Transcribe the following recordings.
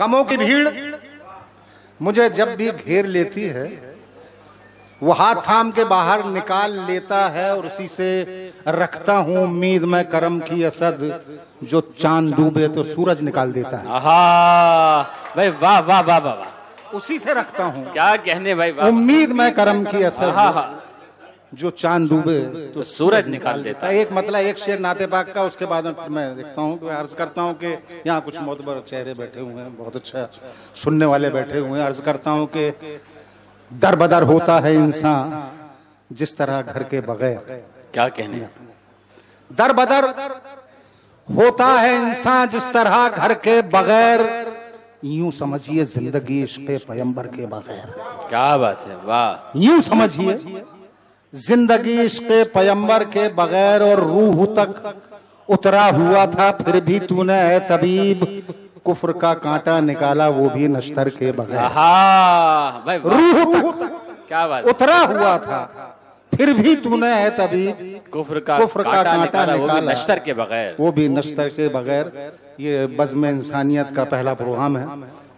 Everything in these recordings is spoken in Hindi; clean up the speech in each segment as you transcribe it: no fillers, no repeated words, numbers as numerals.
गमों की भीड़ मुझे जब भी घेर लेती है, वो हाथ थाम के बाहर निकाल लेता है और उसी से रखता हूं उम्मीद मैं करम की असद, जो चांद डूबे तो सूरज निकाल देता है। आहा भाई, वाह वाह वाह वाह वाह, उसी से रखता हूं क्या कहने भाई, वाह। उम्मीद मैं करम की असद, जो चांद डूबे तो सूरज निकाल देता है। एक मतलब एक शेर नाते पाक का, उसके बाद मैं देखता हूँ, अर्ज करता हूँ कि यहाँ कुछ मोतबर चेहरे बैठे हुए हैं, बहुत अच्छा सुनने वाले बैठे हुए हैं। अर्ज करता हूँ कि दर बदर होता है इंसान जिस तरह घर के बगैर, क्या कहने, दर बदर होता है इंसान जिस तरह घर के बगैर, यूं समझिए जिंदगी इश्क़ पैगंबर के बगैर। क्या बात है, वाह। यूं समझिए जिंदगी इश्क़ पैगंबर के बगैर, और रूह तक उतरा हुआ था फिर भी तूने है तबीब, कुफ्र का कांटा निकाला वो भी नश्तर के बगैर। भाई, रूह तक क्या बात, उतरा हुआ था फिर भी तूने है तबीब, कुफ्र का कांटा निकाला वो भी नश्तर के बगैर, वो भी नश्तर के बगैर। ये बज़्म इंसानियत का पहला प्रोग्राम है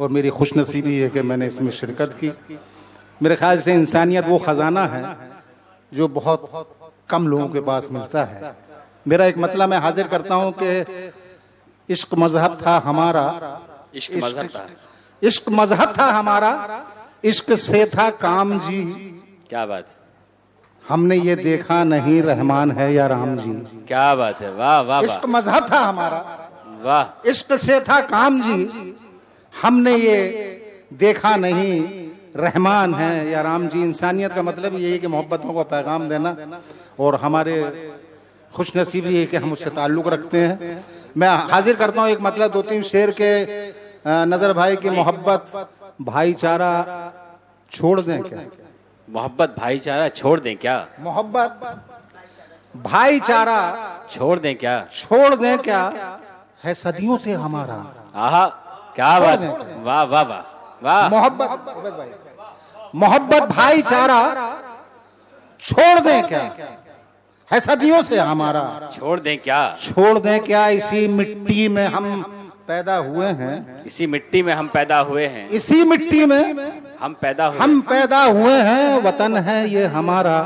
और मेरी खुशनसीबी है कि मैंने इसमें शिरकत की। मेरे ख्याल से इंसानियत वो खजाना है जो बहुत कम लोगों के पास मिलता है। मेरा एक मतलब मैं हाजिर करता हूं कि इश्क मजहब था हमारा, इश्क मजहब था, इश्क मजहब था हमारा, इश्क से था काम जी। क्या बात, हमने ये देखा नहीं रहमान है या राम जी। क्या बात है, वाह वाह। इश्क मजहब था हमारा, वाह। इश्क से था काम जी, हमने ये देखा नहीं रहमान है या राम जी। इंसानियत का मतलब यही कि मोहब्बतों को पैगाम देना, और हमारे खुशनसीबी है कि हम उससे ताल्लुक रखते हैं। मैं हाजिर करता हूँ एक मतलब 2-3 शेर के नजर भाई की। मोहब्बत भाईचारा छोड़ दें क्या, मोहब्बत भाईचारा छोड़ दें क्या, मोहब्बत भाईचारा छोड़ दें क्या, छोड़ दें क्या, है सदियों से हमारा। आहा, क्या बात, वाह वाह वाह वाह। मोहब्बत भाईचारा छोड़ दें क्या, है सदियों से हमारा। छोड़ दें क्या, छोड़ दें क्या, इसी मिट्टी में हम पैदा हुए हैं, इसी मिट्टी में हम पैदा हुए हैं, इसी मिट्टी में हम पैदा हुए, हम पैदा हुए हैं, वतन है ये हमारा।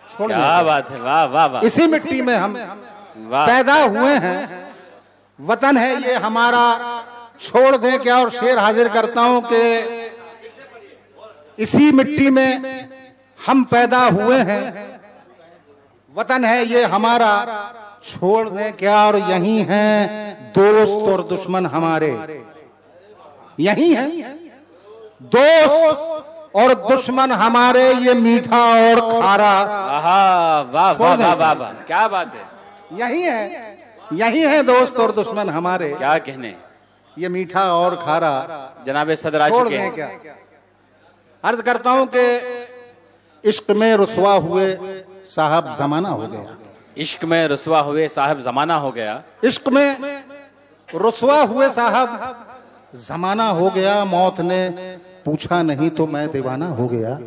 छोड़ दें क्या बात है, वाह वाह वाह। इसी मिट्टी में हम पैदा हुए हैं, वतन है ये हमारा। छोड़ दें क्या, और शेर हाजिर करता हूं कि इसी मिट्टी में हम पैदा हुए हैं, वतन है ये हमारा। छोड़ दें क्या, और यही हैं दोस्त और दुश्मन हमारे, यही हैं दोस्त और दुश्मन हमारे, ये मीठा और खारा। वाह वाह वाह वाह वाह, क्या बात है, यही है दोस्त और दुश्मन हमारे, क्या कहने, ये मीठा और खारा। जनाब सदर आ चुके हैं। क्या अर्ज करता हूं कि इश्क में रुसवा हुए साहब जमाना हो गया, इश्क में रुसवा हुए साहब जमाना हो गया, इश्क में रुसवा हुए साहब जमाना हो गया, मौत ने पूछा नहीं तो मैं दीवाना हो गया।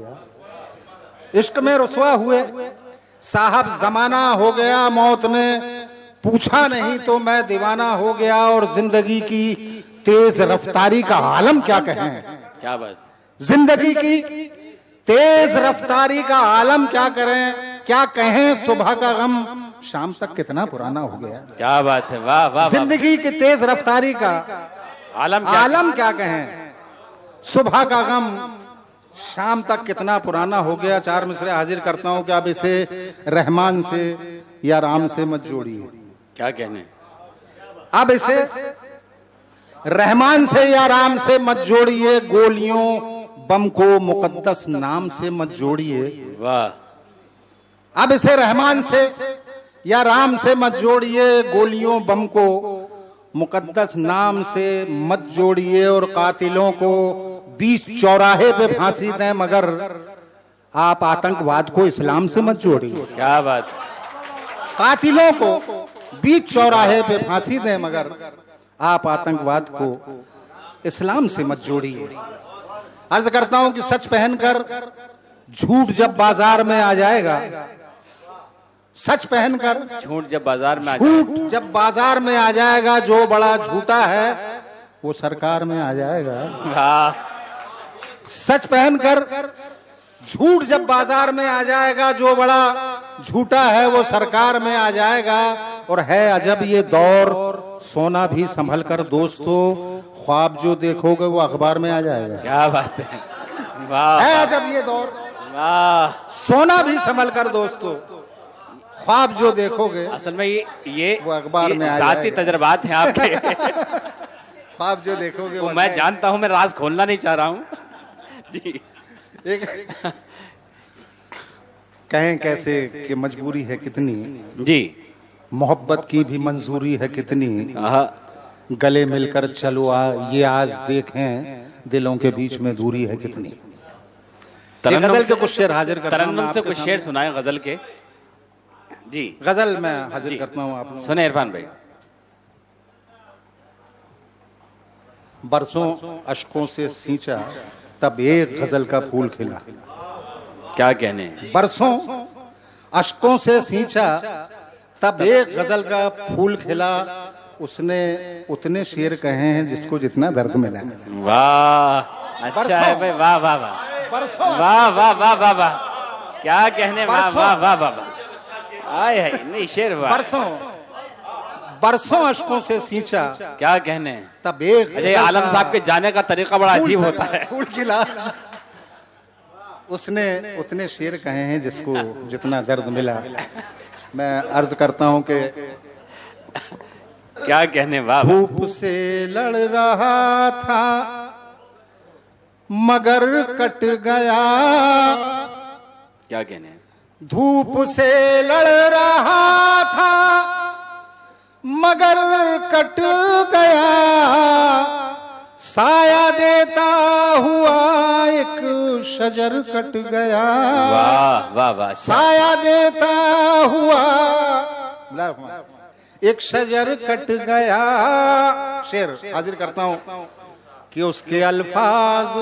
इश्क में रुसवा हुए साहब जमाना हो गया, मौत ने पूछा नहीं तो मैं दीवाना हो गया। और जिंदगी की तेज रफ्तारी का आलम क्या कहें, क्या बात, जिंदगी की तेज रफ्तारी का आलम क्या करें, क्या कहें, सुबह का गम शाम तक कितना पुराना हो गया। क्या बात है, वाह वाह। जिंदगी की तेज रफ्तारी का आलम क्या कहें, सुबह का गम शाम तक कितना पुराना हो गया। 4 मिसरे हाजिर करता हूं कि आप इसे रहमान से या राम से मत जोड़िए। क्या कहने, अब इसे रहमान से या राम से मत जोड़िए, गोलियों बम को मुकद्दस नाम से मत जोड़िए। वाह। अब इसे रहमान से या राम से मत जोड़िए, गोलियों बम को मुकद्दस नाम से मत जोड़िए। और कातिलों को बीच चौराहे पे फांसी दें, मगर आप आतंकवाद को इस्लाम से मत जोड़िए। क्या बात। कातिलों को बीच चौराहे पे फांसी दें, मगर आप आतंकवाद को इस्लाम से मत जोड़िए। अर्ज करता हूं कि सच पहनकर झूठ जब बाजार में आ जाएगा, सच पहनकर झूठ जब बाजार में झूठ जब बाजार में आ जाएगा, जो बड़ा झूठा है वो सरकार में आ जाएगा। वाह सच पहनकर झूठ जब बाजार में आ जाएगा, जो बड़ा झूठा है वो सरकार में आ जाएगा। और है अजब ये दौर, सोना भी संभल कर दोस्तों, ख्वाब जो देखोगे वो अखबार में आ जाएगा। क्या बात है, वाह है अजब ये दौर, वाह। सोना भी संभल कर दोस्तों, ख्वाब जो देखोगे असल में ये वो अखबार में आ जाती जाएगा। तजर्बात हैं आपके। ख्वाब जो देखोगे वो वो मैं जानता हूं, मैं राज खोलना नहीं चाह रहा हूं जी। एक कहें कैसे कि मजबूरी है कितनी, जी मोहब्बत की भी मंजूरी है कितनी, आहा, गले मिलकर चलो ये आज देखें दिलों के बीच में दूरी है कितनी। ये गजल के कुछ शेर हाजिर करता हूं मैं तरन्नुम से आपके कुछ शेर सुनाए गजल के। जी गजल मैं हाजिर करता हूँ आप सुने इरफान भाई। बरसों अशकों से सींचा तब एक गजल का फूल खिला। क्या कहने, बरसों अशकों से सींचा तब एक गजल का फूल खिला। उसने उतने शेर कहे हैं जिसको जितना दर्द मिला। वाह अच्छा है भाई, वाह वाह वाह, वाह वाह वाह वाह वाह, क्या कहने, वाह वाह वाह वाह वाह, आए है नहीं शेर, वाह। बरसों अशकों से सींचा क्या कहने, तब एक अजय आलम साहब के जाने का तरीका बड़ा अजीब होता है। फूल खिला। उसने उतने शेर कहे हैं जिसको जितना दर्द मिला। मैं अर्ज करता हूं कि क्या कहने, वाह। धूप से लड़ रहा था मगर कट गया। क्या कहने, धूप से लड़ रहा था मगर कट गया। साया देता हुआ एक शजर कट गया। वाह वाह वाह, साया देता हुआ एक शजर कट गया। शेर हाजिर करता हूं कि उसके अल्फाज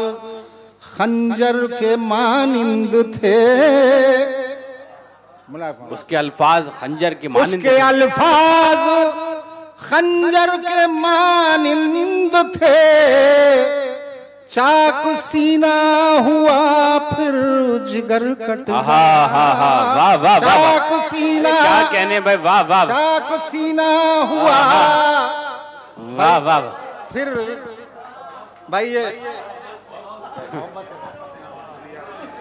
खंजर के मानिंद थे। उसके अल्फाज खंजर के मानिंद, उसके अल्फाज खंजर के मानिंद थे। चाकू सीना हुआ फिर जिगर कट गया। वाह वाह, चाकू सीना, क्या कहने भाई, वाह वाह, चाकू सीना हुआ वाह वाह। फिर भाई ये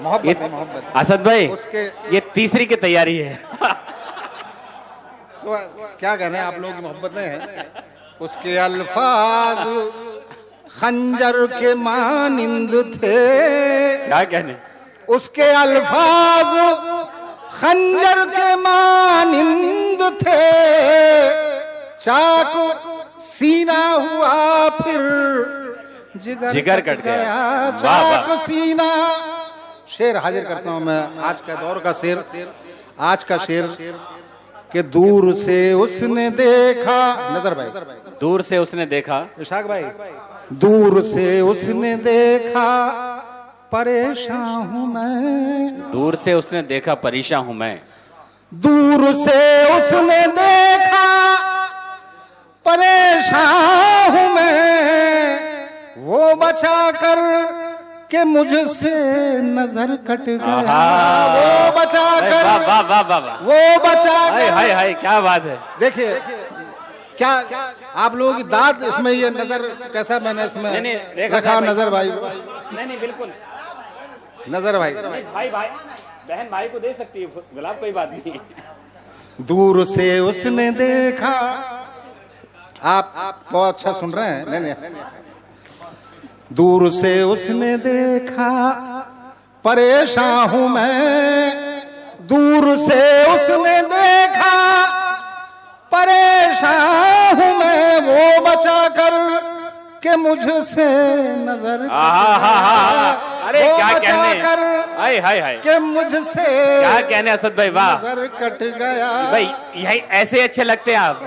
मोहब्बत है, मोहब्बत। असद भाई उसके- ये तीसरी की तैयारी है। क्या कहने आप लोगों की मोहब्बत है। उसके अल्फाज खंजर के मानिंद थे। क्या कहने, उसके अल्फाज खंजर के मानिंद थे। चाकू सीना हुआ फिर जिगर कट गया। वाह, चाकू सीना। शेर हाजिर करता हूं मैं आज का दौर का शेर। आज का शेर कि दूर से उसने देखा, नजर भाई, दूर से उसने देखा, इशाक भाई, दूर से उसने देखा परेशान हूं मैं। दूर से उसने देखा परेशान हूं मैं। दूर से उसने देखा परेशान हूं मैं। वो बचा कर के मुझसे नजर कट गया। वो बचा कर, वाह वाह वाह वाह वाह, वो बचा हाय कर। हाय हाय, क्या बात है। देखिए क्या आप लोगों की दाद इसमें, ये नजर कैसा मैंने इसमें नहीं, रेखा रखा साहब नजर भाई, नहीं बिल्कुल, नजर भाई। भाई भाई बहन भाई को दे सकती है गुलाब, कोई बात नहीं। दूर से उसने देखा, आप बहुत अच्छा सुन रहे हैं। नहीं नहीं, दूर से उसने देखा परेशान हूं मैं। दूर से उसने देखा परेशान हूं मैं। वो बचा कर के मुझसे नजर, अरे वो क्या बचा कहने, कर हाय हाय हाय, के मुझसे क्या कहने असद भाई, वाह नजर कट गया। भाई। यही ऐसे अच्छे लगते हैं आप,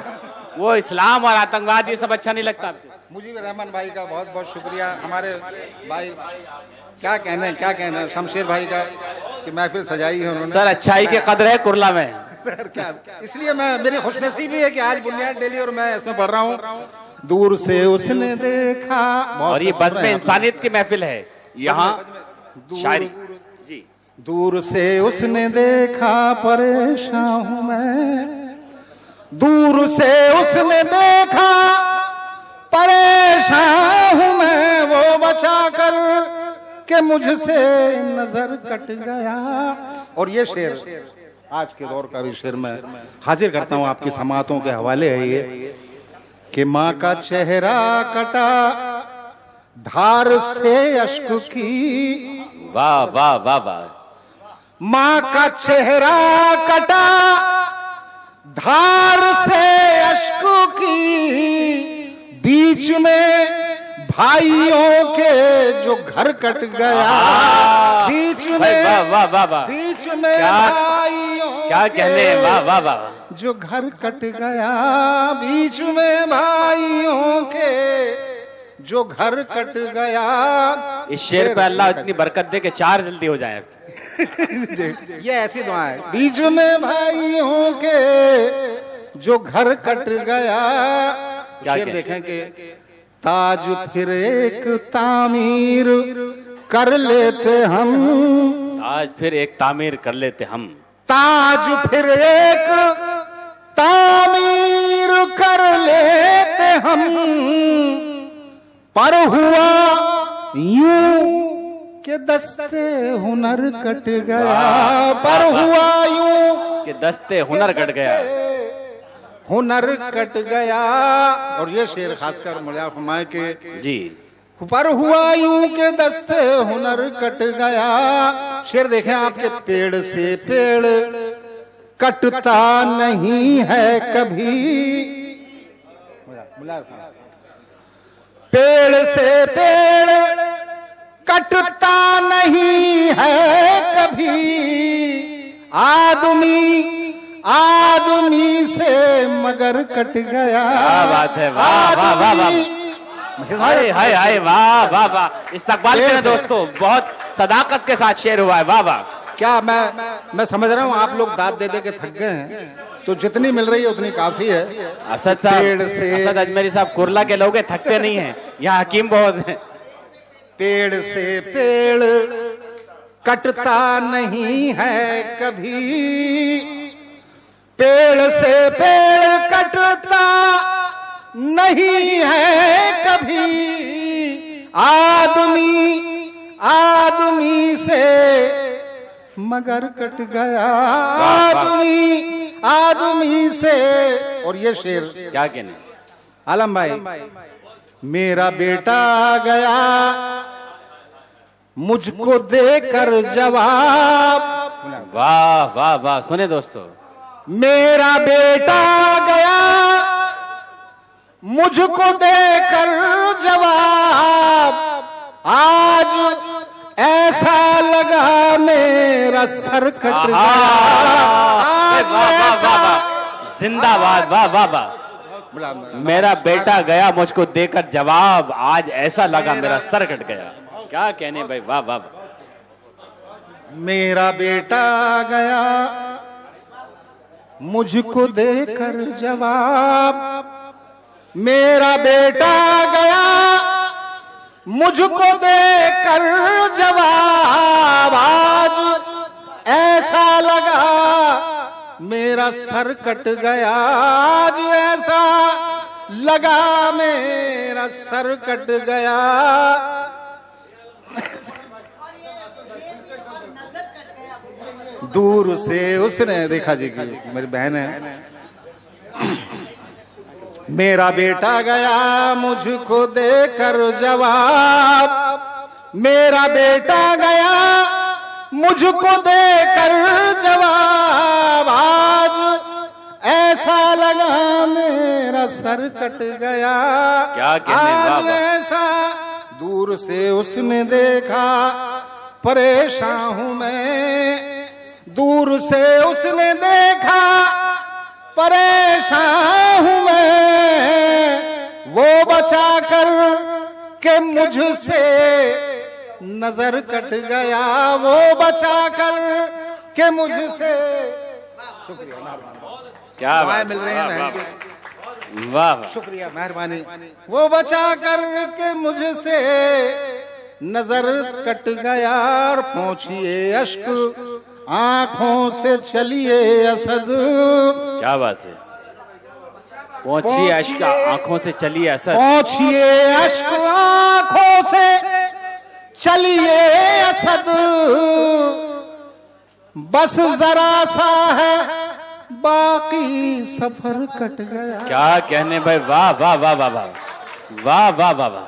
वो इस्लाम और आतंकवाद ये सब अच्छा नहीं लगता आपको। मुजीब रहमान भाई का बहुत बहुत शुक्रिया। हमारे भाई क्या कहना शमशेर भाई का कि महफिल सजाई है उन्होंने। सर अच्छाई के कदर है कुरला में। क्या, इसलिए मैं, मेरी खुशनसीबी है कि आज बुनियाद डेली और मैं इसमें पढ़ रहा हूँ। दूर से उसने देखा। और ये बज़्म इंसानियत की महफिल है यहाँ शायरी जी। दूर से उसने देखा परेशान हूं मैं, दूर से उसने देखा परेशान हूं मैं, वो बचा कर के मुझसे नजर कट गया। और ये शेर आज के दौर का भी शेर मैं हाजिर करता हूं आपकी समातों के हवाले है ये कि माँ का चेहरा कटा धार से अश्क की। वाह वाह वाह वाह। माँ का चेहरा कटा धार से अश्क की, बीच में भाइयों के जो घर कट गया, बीच में वाह वाह वाह वाह, बीच में भाइयों क्या कहने, वाह वाह वाह, जो घर कट गया, बीच में भाइयों के जो घर कट गया। इस शेर पे अल्लाह इतनी बरकत दे कि 4 जल्दी हो जाए। ये ऐसी दुआ है, बीच में भाइयों के जो घर कट गया। शेर देखें कि ताज फिर एक तामीर कर लेते हम, ताज फिर एक तामीर कर लेते हम, ताज फिर एक तामीर कर लेते हम, पर हुआ यूं के दस्ते हुनर कट गया, पर हुआ यूं के दस्ते हुनर कट गया, हुनर कट गया। और ये शेर खासकर मुल्ला फरमाए के जी, पर हुआ यूं के दस्ते हुनर कट गया। शेर देखें आपके पेड़ से पेड़ कटता नहीं है कभी, पेड़ से पेड़ कटता नहीं है कभी, आदमी से मगर कट गया। क्या बात है, वाह वाह वाह वाह, हाय हाय हाय, वाह वाह वाह। इस्तकबाल करें दोस्तों, बहुत सदाकत के साथ शेर हुआ है, वाह वाह। क्या मैं समझ रहा हूँ आप लोग दाद दे दे के थक गए हैं, तो जितनी मिल रही है उतनी काफी है। असद साहब, असद अजमेरी साहब कुरला के लोग थकते नहीं हैं, यहाँ हकीम बहुत है। पेड़ से पेड़ कटता नहीं है कभी, पेड़ से पेड़ कटता नहीं है कभी, आदमी से मगर कट गया, आदमी से। और ये शेर क्या कहने आलम भाई, मेरा बेटा गया मुझको देकर जवाब, वाह वाह वाह। सुने दोस्तों, मेरा बेटा गया मुझको देकर जवाब, आज ऐसा लगा मेरा सर कट गया, जिंदाबाद, वाह वाह वाह। मेरा बेटा गया मुझको देकर जवाब, आज ऐसा लगा मेरा सर कट गया। क्या कहने भाई, वाह वाह। मेरा बेटा गया मुझको देकर जवाब, मेरा बेटा गया मुझको देकर जवाब, आज ऐसा लगा मेरा सर कट गया, आज ऐसा लगा मेरा सर कट गया। दूर से उसने देखा जी की मेरी बहन है, मेरा बेटा गया मुझको देकर जवाब, मेरा बेटा गया मुझको देकर जवाब, आज ऐसा लगा मेरा सर कट गया। क्या कहने, आज ऐसा दूर से उसने देखा परेशान हूं मैं, दूर से उसने देखा परेशान हूं मैं, वो बचा कर के मुझसे नजर कट गया, वो बचा कर के मुझसे। शुक्रिया, क्या मिल रही है। वाह वाह शुक्रिया, मेहरबानी। वो बचा करके मुझसे नजर कट गया और पहुंचिए अश्क आंखों से चलिए असद। क्या बात है, पहुंचिए अश्क आंखों से चलिए असद। पहुंचिए अश्क आंखों से चलिए असद, बस जरा सा है बाकी सफर कट गया। क्या कहने भाई, वाह वाह वाह वाह वाह वाह वाह वाह वाह।